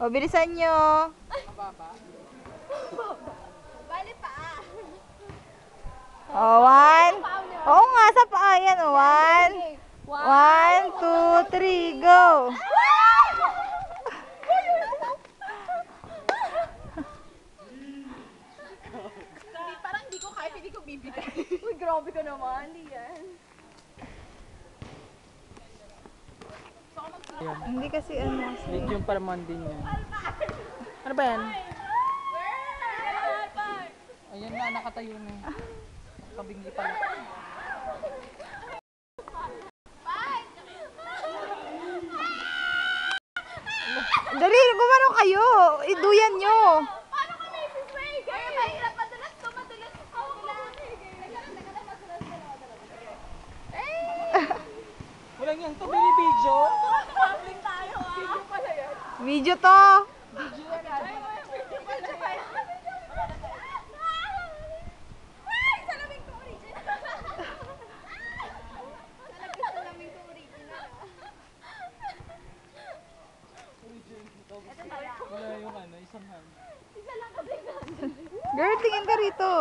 O, bilisan nyo. Mababa. Bali pa. O, 1. Oo nga, sa paa yan. 1. 1, 2, 3, go! Parang hindi ko kaya, hindi ko bibigay. Uy, grabe ka naman. Hindi yan. Hindi kasi ano. Medium para man din yan. Ano ba yan? Ayan na, nakatayo na. Kabingi pala. Dali, gumano kayo. Iduyan nyo. Paano kami sisway? Kaya mahirap madulas ko, madulas ko. Walang yan, ito video. Public tayo ah. Video pala yan. Video to. Video pa yan. Ay, salamin ko original. Salamin ko original. Wala yung ano, isang hand. Isa lang kasi. Girl, tingin ka rito.